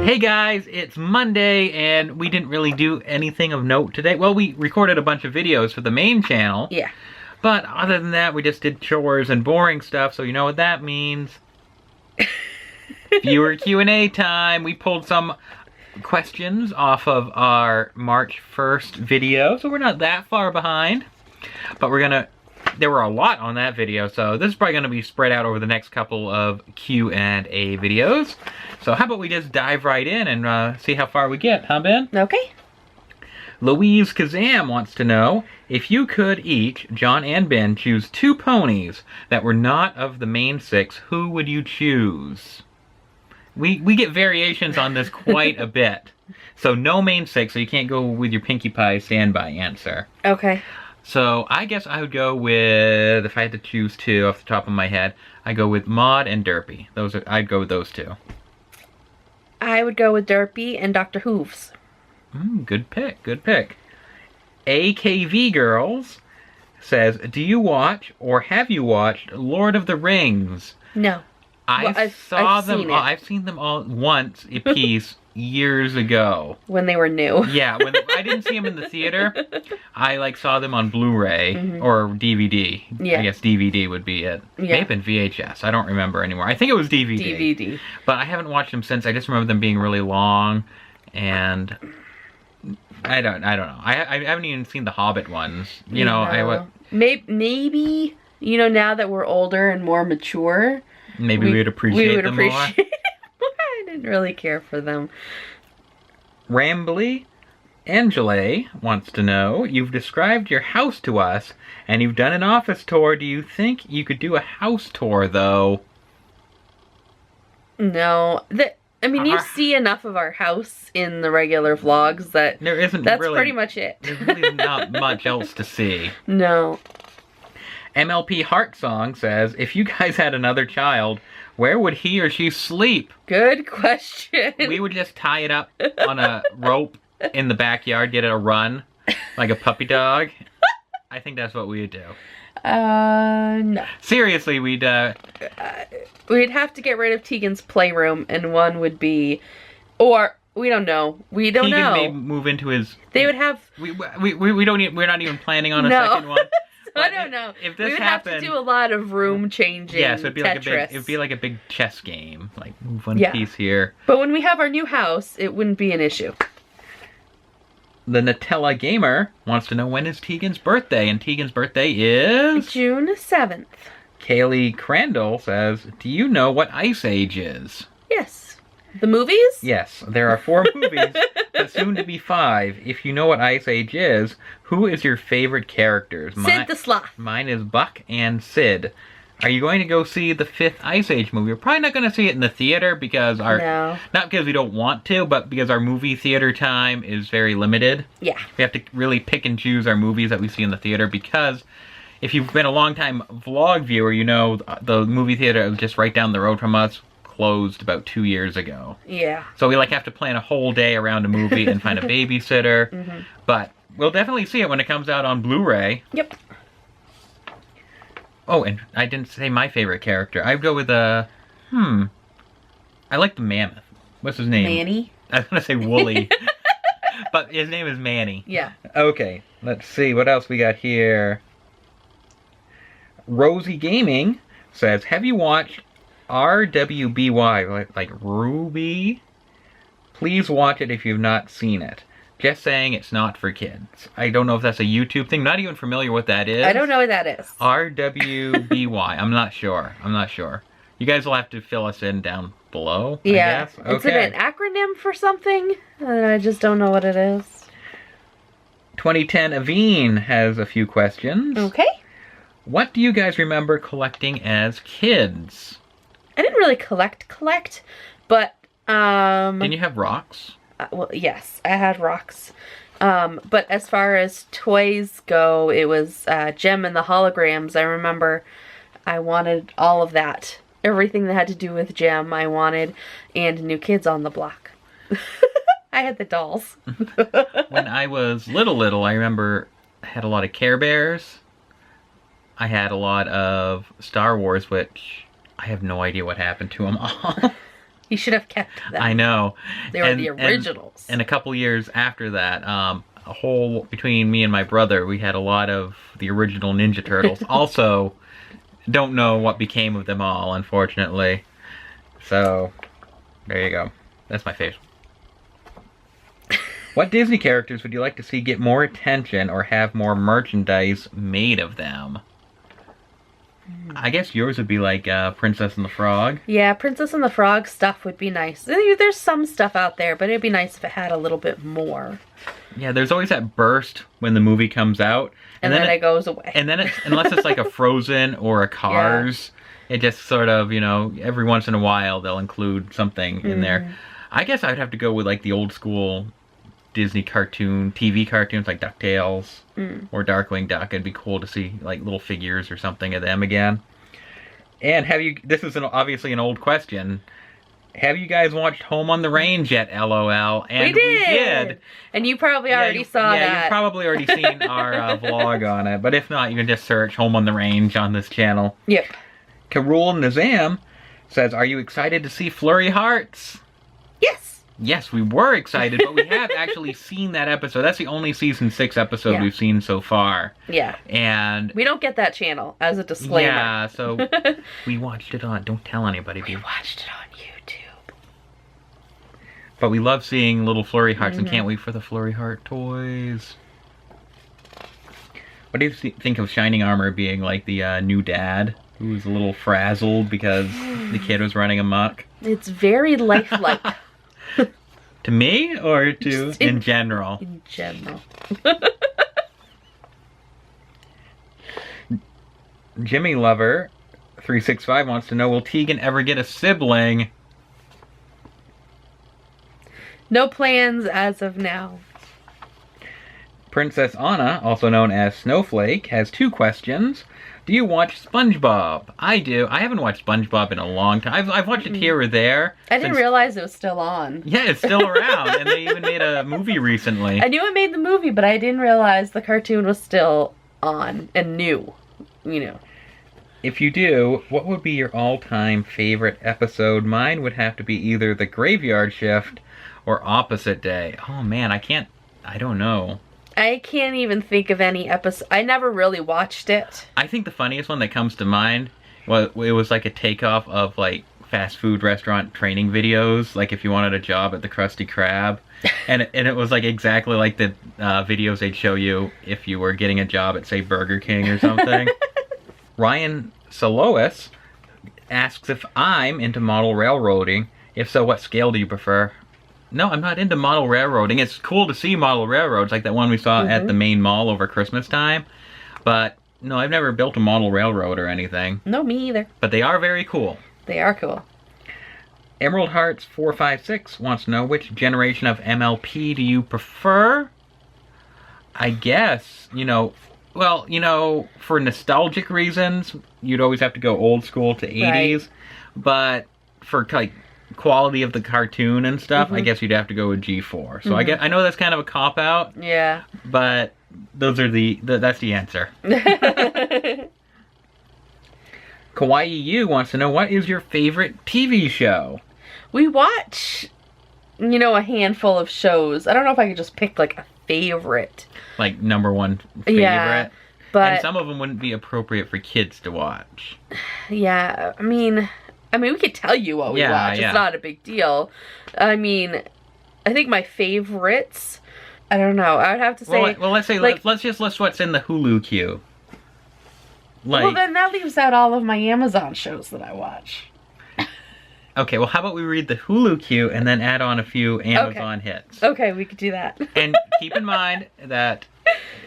Hey guys, it's Monday and we didn't really do anything of note today. Well, we recorded a bunch of videos for the main channel. Yeah. But other than that, we just did chores and boring stuff, so you know what that means. Viewer Q&A time. We pulled some questions off of our March 1st video, so we're not that far behind. But there were a lot on that video, so this is probably going to be spread out over the next couple of Q&A videos. So how about we just dive right in and see how far we get, huh, Ben? Okay. Louise Kazam wants to know, if you could each, John and Ben, choose 2 ponies that were not of the main 6, who would you choose? We get variations on this quite a bit. So no main 6, so you can't go with your Pinkie Pie standby answer. Okay. So I guess I would go with, if I had to choose 2 off the top of my head, I'd go with Maud and Derpy. I'd go with those 2. I would go with Derpy and Dr. Hooves. Good pick, good pick. AKV Girls says, do you watch or have you watched Lord of the Rings? No. I've seen them all once a piece years ago. When they were new. Yeah, when I didn't see them in the theater. I saw them on Blu-ray or DVD. Yeah. I guess DVD would be it. Yeah. May have been VHS. I don't remember anymore. I think it was DVD. DVD. But I haven't watched them since. I just remember them being really long, and I don't know. I haven't even seen the Hobbit ones. You know, no. Maybe now that we're older and more mature, maybe we would appreciate them more. I didn't really care for them. Rambly Angela wants to know, you've described your house to us, and you've done an office tour. Do you think you could do a house tour, though? No. You see enough of our house in the regular vlogs that that's pretty much it. There's really not much else to see. No. MLP Heart Song says, if you guys had another child, where would he or she sleep? Good question. We would just tie it up on a rope in the backyard, get it a run, like a puppy dog. I think that's what we would do. No. Seriously, we'd have to get rid of Teagan's playroom, and one would be, or we don't know. We don't know. Teagan may move into his. They would have. We don't. We're not even planning on a second one. I don't know. If this we would happened, have to do a lot of room changing. Yeah, so it'd be Tetris. like a big chess game. Like move one piece here. But when we have our new house, it wouldn't be an issue. The Nutella Gamer wants to know, when is Teagan's birthday? And Teagan's birthday is June 7th. Kaylee Crandall says, do you know what Ice Age is? Yes. The movies? Yes, there are 4 movies, but soon to be 5. If you know what Ice Age is, who is your favorite characters? Sid the Sloth. Mine is Buck and Sid. Are you going to go see the 5th Ice Age movie? We're probably not going to see it in the theater because not because we don't want to, but because our movie theater time is very limited. Yeah. We have to really pick and choose our movies that we see in the theater, because if you've been a long-time vlog viewer, you know the movie theater just right down the road from us closed about 2 years ago. Yeah. So we have to plan a whole day around a movie and find a babysitter. But we'll definitely see it when it comes out on Blu-ray. Yep. Oh, and I didn't say my favorite character. I'd go with I like the mammoth. What's his name? Manny. I was gonna say Wooly. But his name is Manny. Yeah. Okay, let's see what else we got here. Rosie Gaming says, have you watched RWBY, like Ruby? Please watch it if you've not seen it. Just saying, it's not for kids. I don't know if that's a YouTube thing. Not even familiar what that is. I don't know what that is. RWBY. I'm not sure. You guys will have to fill us in down below, yeah. I guess. Okay. Is it an acronym for something? I just don't know what it is. 2010 Avene has a few questions. Okay. What do you guys remember collecting as kids? I didn't really collect, but Didn't you have rocks? Well, yes, I had rocks. But as far as toys go, it was Gem and the holograms. I remember I wanted all of that. Everything that had to do with Gem I wanted, and New Kids on the Block. I had the dolls. When I was little, I remember I had a lot of Care Bears. I had a lot of Star Wars, which I have no idea what happened to them all. He should have kept them. I know. They were the originals. And a couple years after that, between me and my brother, we had a lot of the original Ninja Turtles. Also, don't know what became of them all, unfortunately. So, there you go. That's my face. What Disney characters would you like to see get more attention or have more merchandise made of them? I guess yours would be like Princess and the Frog. Yeah, Princess and the Frog stuff would be nice. There's some stuff out there, but it'd be nice if it had a little bit more. Yeah, there's always that burst when the movie comes out. And then it goes away. And then, unless it's like a Frozen or a Cars, it just sort of, every once in a while they'll include something in there. I guess I'd have to go with like the old school Disney TV cartoons like DuckTales or Darkwing Duck. It'd be cool to see like little figures or something of them again. And this is obviously an old question. Have you guys watched Home on the Range yet, LOL? And we did. And you probably already saw that. Yeah, you've probably already seen our vlog on it. But if not, you can just search Home on the Range on this channel. Yep. Karul Nizam says, are you excited to see Fleury Hearts? Yes. Yes, we were excited, but we have actually seen that episode. That's the only season 6 episode we've seen so far. Yeah. And we don't get that channel as a disclaimer. Yeah, so we watched it on, don't tell anybody. We watched it on YouTube. But we love seeing little Fleury Hearts and can't wait for the Fleury Heart toys. What do you think of Shining Armor being like the new dad? Who was a little frazzled because the kid was running amok? It's very lifelike. To me or to in general? In general. Jimmy Lover 365 wants to know, will Teagan ever get a sibling? No plans as of now. Princess Anna, also known as Snowflake, has 2 questions. Do you watch SpongeBob? I do. I haven't watched SpongeBob in a long time. I've watched it here or there. I didn't realize it was still on. Yeah, it's still around. And they even made a movie recently. I knew it made the movie, but I didn't realize the cartoon was still on and new. If you do, what would be your all-time favorite episode? Mine would have to be either The Graveyard Shift or Opposite Day. Oh man, I don't know. I can't even think of any episode. I never really watched it. I think the funniest one that comes to mind, it was like a takeoff of like fast food restaurant training videos, like if you wanted a job at the Krusty Krab. And it was like exactly like the videos they'd show you if you were getting a job at, say, Burger King or something. Ryan Solois asks if I'm into model railroading. If so, what scale do you prefer? No, I'm not into model railroading. It's cool to see model railroads like that one we saw at the main mall over Christmas time. But no, I've never built a model railroad or anything. No, me either. But they are very cool. They are cool. Emerald Hearts 456 wants to know, which generation of MLP do you prefer? I guess, for nostalgic reasons, you'd always have to go old school to 80s. Right. But for like quality of the cartoon and stuff, I guess you'd have to go with G4. So I know that's kind of a cop-out. Yeah. But those are that's the answer. Kawaii U wants to know, what is your favorite TV show? We watch, a handful of shows. I don't know if I could just pick like a favorite. Like number one favorite? Yeah. But and some of them wouldn't be appropriate for kids to watch. Yeah, I mean, we could tell you what we watch. It's not a big deal. I mean, I think my favorites, I don't know. I would have to say... Well, let's say, let's just list what's in the Hulu queue. Well, then that leaves out all of my Amazon shows that I watch. Okay, well, how about we read the Hulu queue and then add on a few Amazon hits? Okay, we could do that. And keep in mind that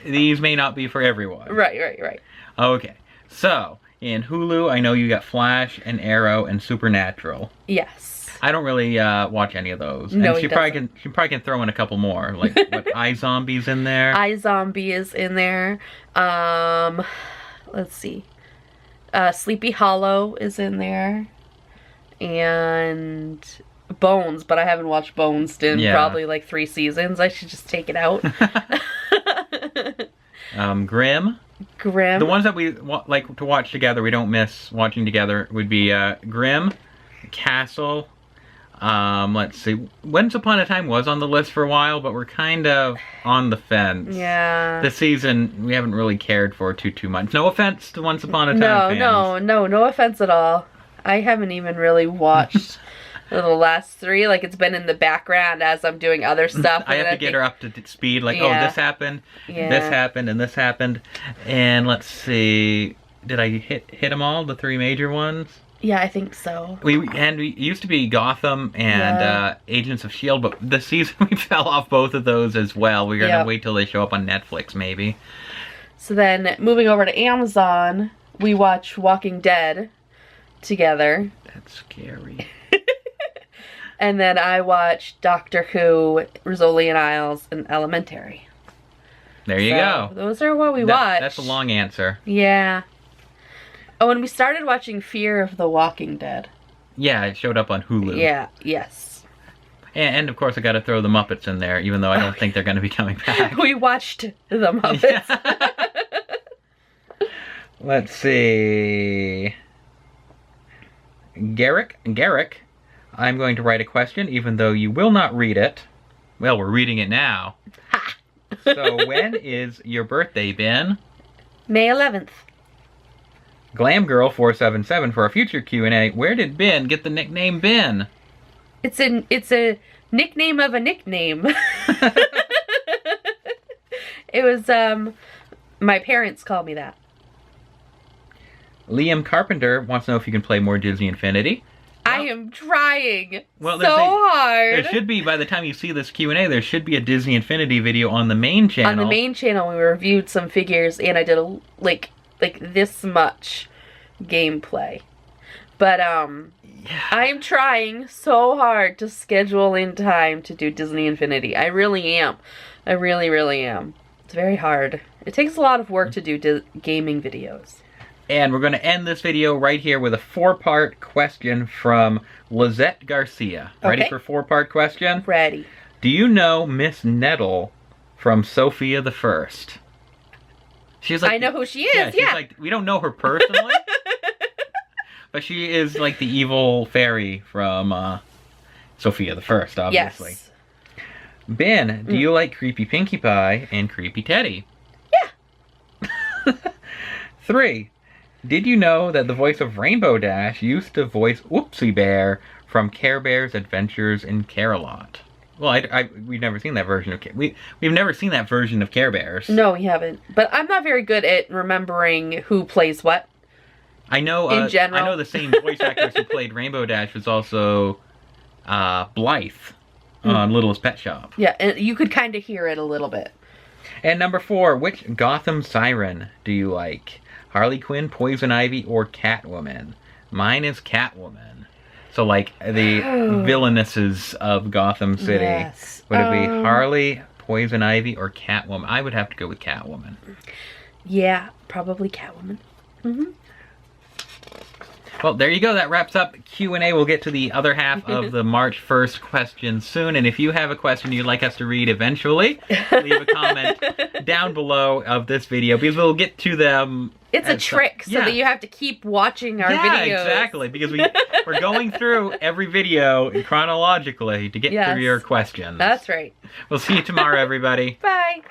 these may not be for everyone. Right. Okay, so... in Hulu, I know you got Flash and Arrow and Supernatural. Yes. I don't really watch any of those. No, and she probably can throw in a couple more. Like, what, iZombie's in there? iZombie is in there. Let's see. Sleepy Hollow is in there. And Bones, but I haven't watched Bones in probably like 3 seasons. I should just take it out. Grimm. Grimm. The ones that we like to watch together, we don't miss watching together, would be Grimm, Castle, Let's see. Once Upon a Time was on the list for a while, but we're kind of on the fence. Yeah. This season, we haven't really cared for too much. No offense to Once Upon a Time fans. No offense at all. I haven't even really watched the last 3. Like, it's been in the background as I'm doing other stuff. I have to get her up to speed. Like, Yeah. oh, this happened, this happened, and this happened. And let's see. Did I hit them all? The 3 major ones? Yeah, I think so. We used to be Gotham and Agents of S.H.I.E.L.D., but this season we fell off both of those as well. We're going to wait till they show up on Netflix, maybe. So then, moving over to Amazon, we watch Walking Dead together. That's scary. And then I watched Doctor Who, Rizzoli and Isles, and Elementary. There you go. Those are what we watched. That's a long answer. Yeah. Oh, and we started watching Fear of the Walking Dead. Yeah, it showed up on Hulu. Yeah, yes. And of course, I got to throw the Muppets in there, even though I don't think they're going to be coming back. We watched the Muppets. Yeah. Let's see. Garrick, I'm going to write a question, even though you will not read it. Well, we're reading it now. Ha! So, when is your birthday, Ben? May 11th. Glamgirl477 for a future Q&A. Where did Ben get the nickname Ben? It's a nickname of a nickname. It was, my parents called me that. Liam Carpenter wants to know if you can play more Disney Infinity. I am trying so hard. There should be, by the time you see this Q&A, there should be a Disney Infinity video on the main channel. On the main channel, we reviewed some figures, and I did like this much gameplay. But I'm trying so hard to schedule in time to do Disney Infinity. I really am. I really, really am. It's very hard. It takes a lot of work to do gaming videos. And we're going to end this video right here with a 4-part question from Lisette Garcia. Ready for 4-part question? Ready. Do you know Miss Nettle from Sophia the First? She's like, I know who she is, she's like, we don't know her personally, but she is like the evil fairy from Sophia the First, obviously. Yes. Ben, do you like Creepy Pinkie Pie and Creepy Teddy? Yeah. 3. Did you know that the voice of Rainbow Dash used to voice Oopsie Bear from Care Bear's Adventures in Care-a-Lot? Well, we've never seen that version of we've never seen that version of Care Bears. No, we haven't. But I'm not very good at remembering who plays what. I know in general. I know the same voice actress who played Rainbow Dash was also Blythe on Littlest Pet Shop. Yeah, and you could kind of hear it a little bit. And number 4, which Gotham siren do you like? Harley Quinn, Poison Ivy, or Catwoman? Mine is Catwoman. So, like, the villainesses of Gotham City. Yes. Would it be Harley, Poison Ivy, or Catwoman? I would have to go with Catwoman. Yeah, probably Catwoman. Mm-hmm. Well, there you go. That wraps up Q&A. We'll get to the other half of the March 1st question soon. And if you have a question you'd like us to read eventually, leave a comment down below of this video, because we'll get to them. It's a trick, so that you have to keep watching our videos. Yeah, exactly. Because we're going through every video chronologically to get through your questions. That's right. We'll see you tomorrow, everybody. Bye.